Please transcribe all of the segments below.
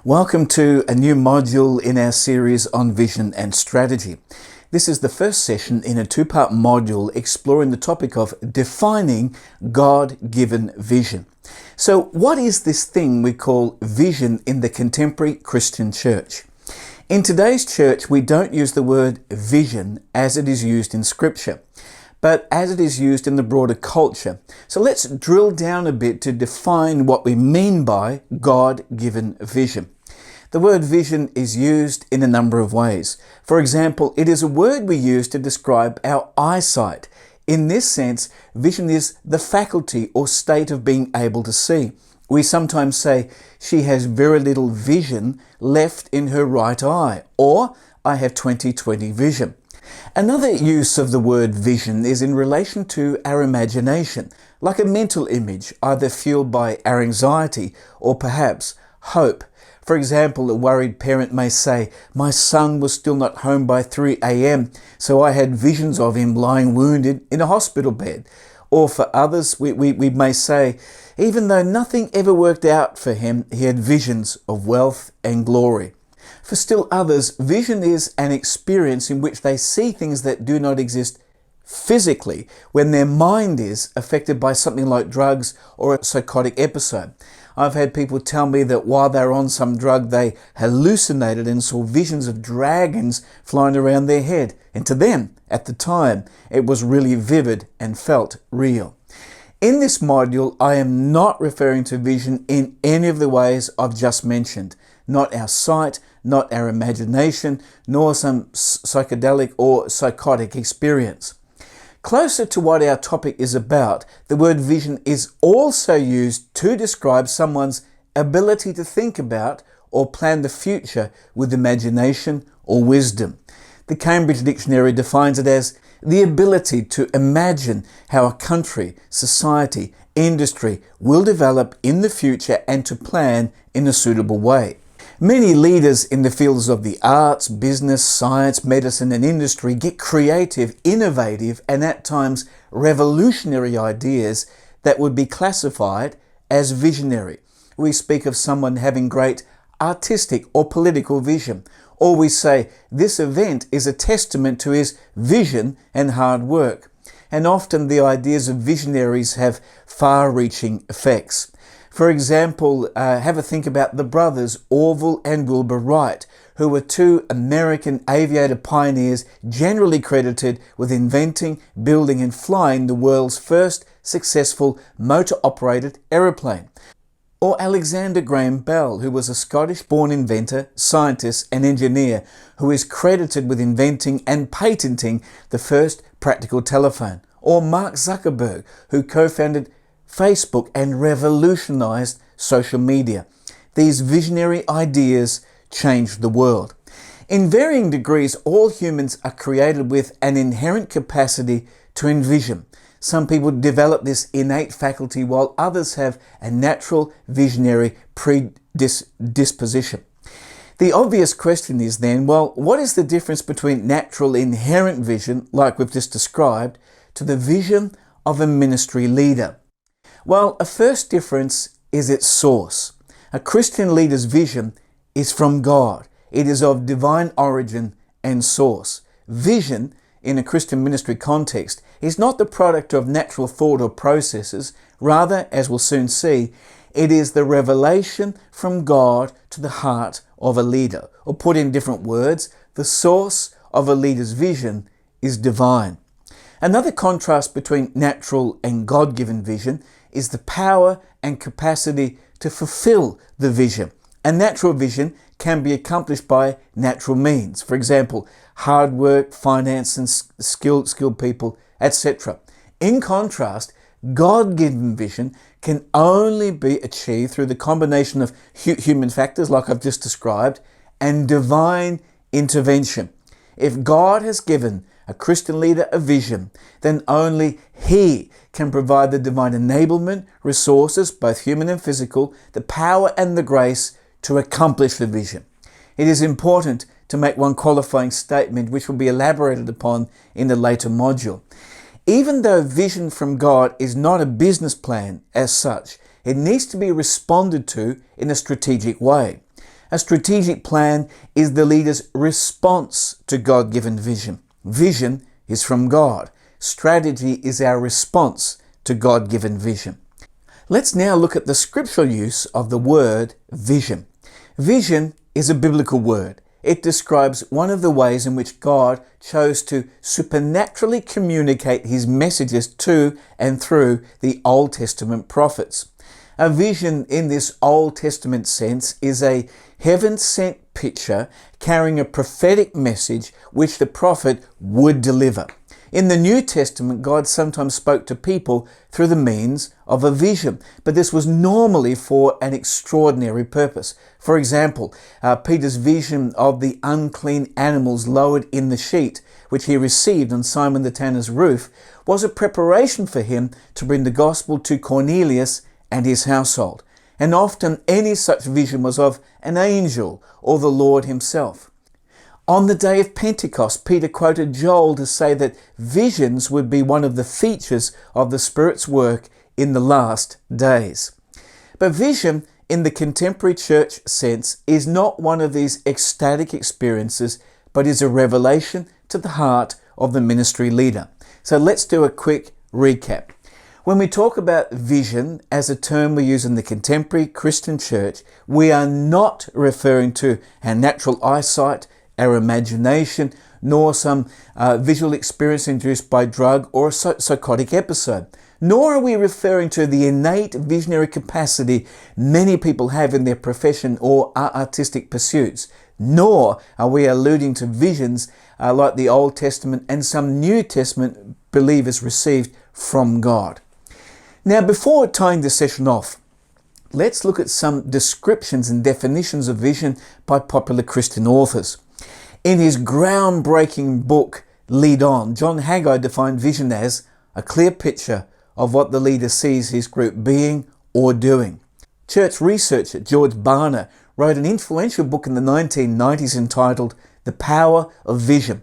Welcome to a new module in our series on vision and strategy. This is the first session in a two-part module exploring the topic of defining God-given vision. So what is this thing we call vision in the contemporary Christian church? In today's church, we don't use the word vision as it is used in Scripture, but as it is used in the broader culture. So let's drill down a bit to define what we mean by God-given vision. The word vision is used in a number of ways. For example, it is a word we use to describe our eyesight. In this sense, vision is the faculty or state of being able to see. We sometimes say, she has very little vision left in her right eye, or I have 20/20 vision. Another use of the word vision is in relation to our imagination, like a mental image, either fueled by our anxiety or perhaps hope. For example, a worried parent may say, my son was still not home by 3 a.m, so I had visions of him lying wounded in a hospital bed. Or for others, we may say, even though nothing ever worked out for him, he had visions of wealth and glory. For still others, vision is an experience in which they see things that do not exist physically, when their mind is affected by something like drugs or a psychotic episode. I've had people tell me that while they were on some drug, they hallucinated and saw visions of dragons flying around their head. And to them, at the time, it was really vivid and felt real. In this module, I am not referring to vision in any of the ways I've just mentioned. Not our sight, not our imagination, nor some psychedelic or psychotic experience. Closer to what our topic is about, the word vision is also used to describe someone's ability to think about or plan the future with imagination or wisdom. The Cambridge Dictionary defines it as the ability to imagine how a country, society, industry will develop in the future and to plan in a suitable way. Many leaders in the fields of the arts, business, science, medicine and industry get creative, innovative and at times revolutionary ideas that would be classified as visionary. We speak of someone having great artistic or political vision, or we say this event is a testament to his vision and hard work. And often the ideas of visionaries have far-reaching effects. For example, have a think about the brothers Orville and Wilbur Wright, who were two American aviator pioneers generally credited with inventing, building and flying the world's first successful motor-operated aeroplane. Or Alexander Graham Bell, who was a Scottish-born inventor, scientist and engineer who is credited with inventing and patenting the first practical telephone. Or Mark Zuckerberg, who co-founded Facebook and revolutionized social media. These visionary ideas changed the world. In varying degrees, all humans are created with an inherent capacity to envision. Some people develop this innate faculty while others have a natural visionary predisposition. The obvious question is then, well, what is the difference between natural inherent vision, like we've just described, to the vision of a ministry leader? Well, a first difference is its source. A Christian leader's vision is from God. It is of divine origin and source. Vision, in a Christian ministry context, is not the product of natural thought or processes. Rather, as we'll soon see, it is the revelation from God to the heart of a leader. Or put in different words, the source of a leader's vision is divine. Another contrast between natural and God-given vision is the power and capacity to fulfill the vision. A natural vision can be accomplished by natural means. For example, hard work, finance and skilled people, etc. In contrast, God-given vision can only be achieved through the combination of human factors, like I've just described, and divine intervention. If God has given a Christian leader a vision, then only He can provide the divine enablement, resources, both human and physical, the power and the grace to accomplish the vision. It is important to make one qualifying statement which will be elaborated upon in the later module. Even though vision from God is not a business plan as such, it needs to be responded to in a strategic way. A strategic plan is the leader's response to God-given vision. Vision is from God. Strategy is our response to God-given vision. Let's now look at the scriptural use of the word vision. Vision is a biblical word. It describes one of the ways in which God chose to supernaturally communicate his messages to and through the Old Testament prophets. A vision in this Old Testament sense is a heaven-sent picture carrying a prophetic message which the prophet would deliver. In the New Testament, God sometimes spoke to people through the means of a vision, but this was normally for an extraordinary purpose. For example, Peter's vision of the unclean animals lowered in the sheet, which he received on Simon the tanner's roof, was a preparation for him to bring the gospel to Cornelius and his household. And often any such vision was of an angel or the Lord himself. On the day of Pentecost, Peter quoted Joel to say that visions would be one of the features of the Spirit's work in the last days. But vision, in the contemporary church sense, is not one of these ecstatic experiences, but is a revelation to the heart of the ministry leader. So let's do a quick recap. When we talk about vision as a term we use in the contemporary Christian church, we are not referring to our natural eyesight, our imagination, nor some visual experience induced by drug or a psychotic episode. Nor are we referring to the innate visionary capacity many people have in their profession or artistic pursuits. Nor are we alluding to visions like the Old Testament and some New Testament believers received from God. Now, before tying this session off, let's look at some descriptions and definitions of vision by popular Christian authors. In his groundbreaking book, Lead On, John Haggai defined vision as a clear picture of what the leader sees his group being or doing. Church researcher George Barna wrote an influential book in the 1990s entitled The Power of Vision,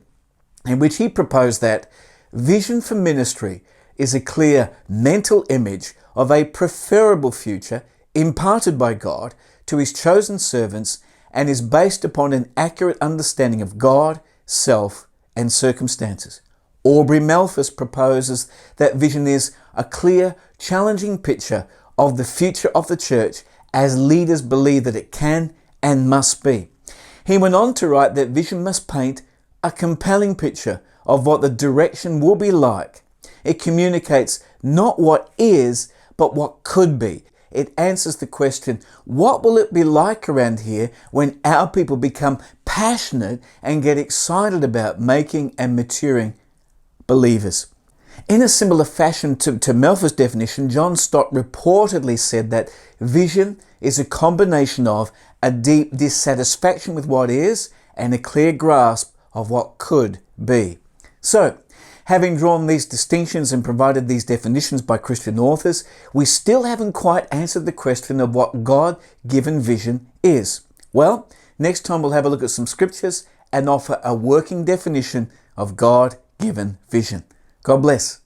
in which he proposed that vision for ministry is a clear mental image of a preferable future imparted by God to his chosen servants and is based upon an accurate understanding of God, self, and circumstances. Aubrey Malthus proposes that vision is a clear, challenging picture of the future of the church as leaders believe that it can and must be. He went on to write that vision must paint a compelling picture of what the direction will be like. It communicates not what is, but what could be. It answers the question, what will it be like around here when our people become passionate and get excited about making and maturing believers? In a similar fashion to Malthus' definition, John Stott reportedly said that vision is a combination of a deep dissatisfaction with what is and a clear grasp of what could be. So, having drawn these distinctions and provided these definitions by Christian authors, we still haven't quite answered the question of what God-given vision is. Well, next time we'll have a look at some scriptures and offer a working definition of God-given vision. God bless.